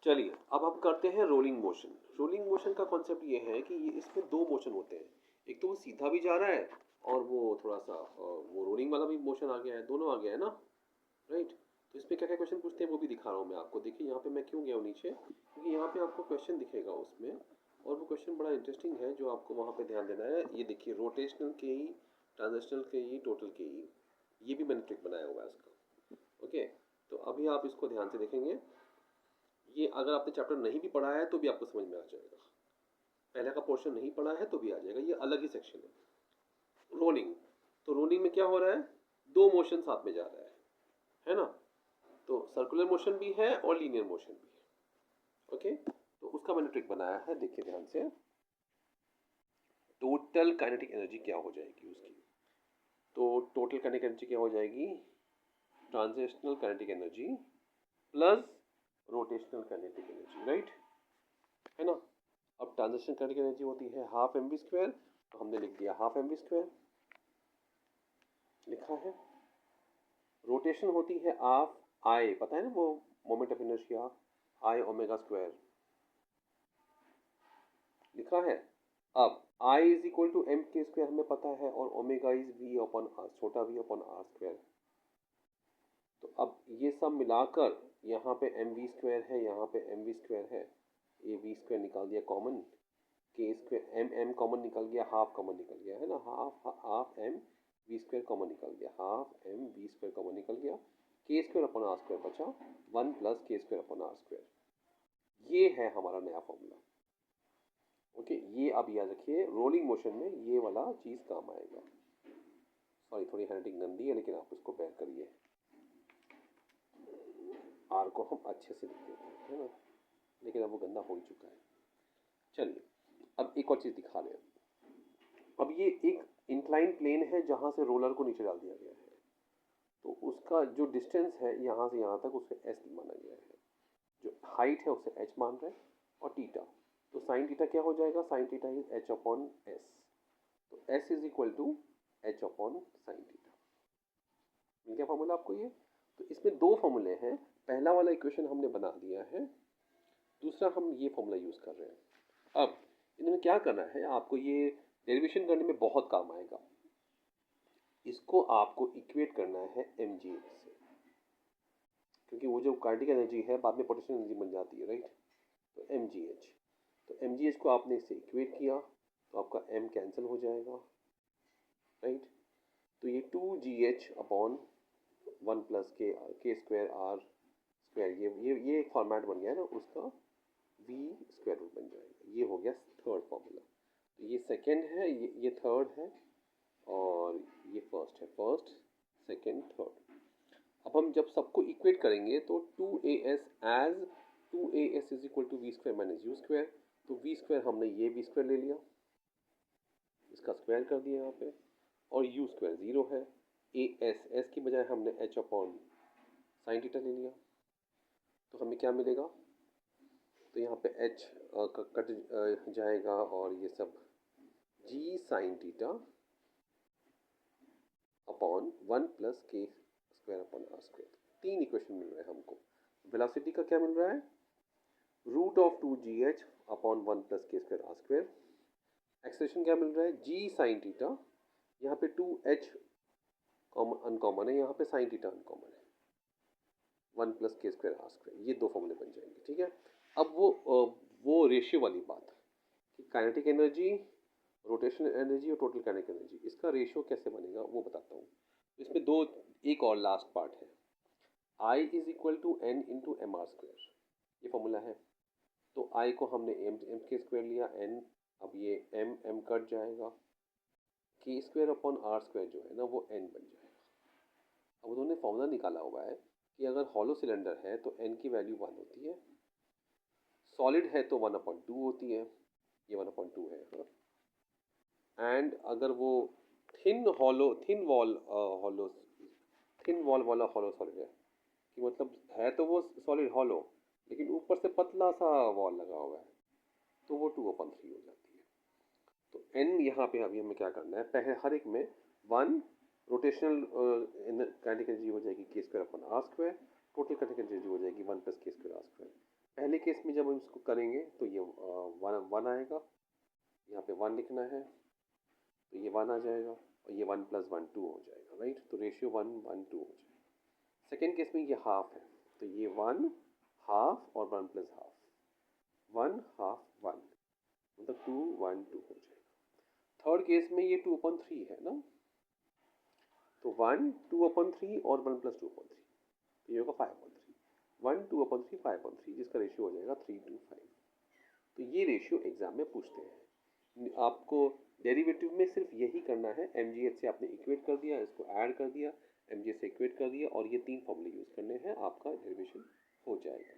चलिए अब हम करते हैं रोलिंग मोशन। रोलिंग मोशन का कॉन्सेप्ट ये है कि ये इसमें दो मोशन होते हैं, एक तो वो सीधा भी जा रहा है और वो थोड़ा सा वो रोलिंग वाला भी मोशन आ गया है, दोनों आ गया है ना, राइट। तो इसमें क्या क्या क्वेश्चन पूछते हैं वो भी दिखा रहा हूँ मैं आपको। देखिए यहाँ पे मैं क्यों गया हूँ नीचे, क्योंकि यहाँ पे आपको क्वेश्चन दिखेगा उसमें, और वो क्वेश्चन बड़ा इंटरेस्टिंग है जो आपको वहाँ पे ध्यान देना है। ये देखिए, रोटेशनल के ई, ट्रांजिशनल के ई, टोटल के ई, ये भी मैंने ट्रिक बनाया हुआ है इसका। ओके, तो अभी आप इसको ध्यान से देखेंगे। ये अगर आपने चैप्टर नहीं भी पढ़ा है तो भी आपको समझ में आ जाएगा, पहले का पोर्शन नहीं पढ़ा है तो भी आ जाएगा, ये अलग ही सेक्शन है। रोलिंग, तो रोलिंग में क्या हो रहा है, दो मोशन साथ में जा रहा है ना। तो सर्कुलर मोशन भी है और लीनियर मोशन भी है। ओके, तो उसका मैंने ट्रिक बनाया है, देखिए ध्यान से। टोटल काइनेटिक एनर्जी क्या हो जाएगी उसकी, तो टोटल काइनेटिक एनर्जी क्या हो जाएगी, transitional kinetic energy plus rotational kinetic energy, right, है ना। अब ट्रांजिशन काइनेटिक एनर्जी होती है हाफ एम वी स्क्वायर, तो हमने लिख दिया हाफ एम वी स्क्वायर लिखा है। रोटेशन होती है हाफ आई, पता है ना वो moment of inertia, I omega square लिखा है। अब I is equal to m के स्क्वायर हमें पता है, और omega is v upon r, छोटा वी अपॉन आर स्क्वायर। तो अब ये सब मिलाकर यहाँ पे एम वी स्क्वायर है, यहाँ पे एम वी स्क्वायर है, ये वी स्क्वायर निकाल दिया कॉमन, के स्क्वायर एम एम कॉमन निकल गया, हाफ कॉमन निकल गया है ना, half half M V square common निकल गया, half M V square common निकल गया, K square upon are square बचा, one plus K square upon are square. ये है हमारा नया फॉर्मूला। ओके, ये अब याद रखिए, रोलिंग मोशन में ये वाला चीज़ काम आएगा। सॉरी, थोड़ी हैंडराइटिंग गंदी है लेकिन आप उसको बेयर करिए। आर को हम अच्छे से लिख देते हैं, है ना, लेकिन अब वो गंदा हो ही चुका है। चलिए अब एक और चीज़ दिखा रहे हैं। अब ये एक इंक्लाइन प्लेन है जहाँ से रोलर को नीचे डाल दिया गया है, तो उसका जो डिस्टेंस है यहाँ से यहाँ तक उसे एस माना गया है, जो हाइट है उसे एच मान रहे हैं, और टीटा, तो साइन टीटा क्या हो जाएगा, sine theta is H upon S, तो S is equal to H upon sine theta. मिल गया फॉर्मूला आपको ये। तो इसमें दो फॉर्मूले हैं, पहला वाला इक्वेशन हमने बना दिया है, दूसरा हम ये फॉर्मूला यूज कर रहे हैं। अब इनमें क्या करना है आपको, ये डेरिवेशन करने में बहुत काम आएगा। इसको आपको इक्वेट करना है एम जी एच से, क्योंकि वो जो काइनेटिक एनर्जी है बाद में पोटेंशियल एनर्जी बन जाती है, राइट। तो एम जी एच, तो एम जी एच को आपने इससे इक्वेट किया तो आपका एम कैंसिल हो जाएगा, राइट। तो ये two G H upon one plus K square R square, ये एक फॉर्मेट बन गया है ना उसका, वी स्क्वायर रूट बन जाएगा। ये हो गया थर्ड फॉर्मूला। तो ये सेकेंड है, ये थर्ड है, और ये फर्स्ट है, फर्स्ट सेकेंड थर्ड। अब हम जब सबको इक्वेट करेंगे तो two A S as two A S is equal to V square minus U square, तो वी स्क्वायर हमने ये वी स्क्वायर ले लिया, इसका स्क्वायर कर दिया यहाँ पे, और यू स्क्वायर ज़ीरो है, ए एस एस की बजाय हमने एच अपॉन साइन थीटा ले लिया, तो हमें क्या मिलेगा, तो यहाँ पे एच कट जाएगा, और ये सब G sine theta upon one plus K square upon are square. तीन इक्वेशन मिल रहे हैं हमको। वेलोसिटी का क्या मिल रहा है, root of two G H upon one plus K square R square. Acceleration क्या मिल रहा है, जी साइन थीटा, यहाँ पे टू एच अनकॉमन है, यहाँ पे साइन थीटा अनकॉमन है, one plus K square R square. ये दो फॉर्मूले बन जाएंगे, ठीक है। अब वो रेशियो वाली बात कि काइनेटिक एनर्जी, रोटेशनल एनर्जी और टोटल काइनेटिक एनर्जी, इसका रेशियो कैसे बनेगा वो बताता हूँ। इसमें दो, एक और लास्ट पार्ट है, I is equal to N into M R square, ये फॉर्मूला है। तो आई को हमने एम एम के स्क्वायर लिया, एन, अब ये एम एम कट जाएगा, के स्क्वायर अपॉन आर स्क्वायर जो है ना वो एन बन जाएगा। अब उन्होंने फॉर्मूला निकाला हुआ है कि अगर हॉलो सिलेंडर है तो एन की वैल्यू वन होती है, सॉलिड है तो वन अपॉइंट टू होती है, ये वन अपॉइंट टू है, हाँ। एंड अगर वो थिन वॉल वाला हॉलो सॉलिड है, कि मतलब है तो वो सॉलिड हॉलो लेकिन ऊपर से पतला सा वॉल लगा हुआ है, तो वो टू अपन थ्री हो जाती है। तो एन यहाँ पे अभी हमें क्या करना है, पहले हर एक में वन, रोटेशनल काइनेटिक एनर्जी हो जाएगी K square upon R square, total kinetic energy हो जाएगी one plus K square R square. पहले केस में जब हम इसको करेंगे तो ये वन आएगा, यहाँ पे 1 लिखना है तो ये 1 आ जाएगा और ये 1 + 1 2 हो जाएगा, राइट। तो रेशियो 1 1 2 हो जाएगा। सेकेंड केस में ये हाफ है तो ये 1 हाफ और 1 + हाफ, 1 हाफ 1 मतलब 2 1 2 हो जाएगा। थर्ड केस में ये 2/3 है ना, तो 1 2/3 और 1 + 2/3 तो ये होगा 5/3, 1 2/3 5/3 जिसका रेशियो हो जाएगा 3:5। तो ये रेशियो एग्जाम में पूछते हैं। आपको डेरिवेटिव में सिर्फ यही करना है, mgh से आपने इक्वेट कर दिया, इसको ऐड कर दिया, mgh से इक्वेट कर दिया और ये 3 फॉर्मूले यूज करने हैं, आपका डेरिवेशन हो जाएगा।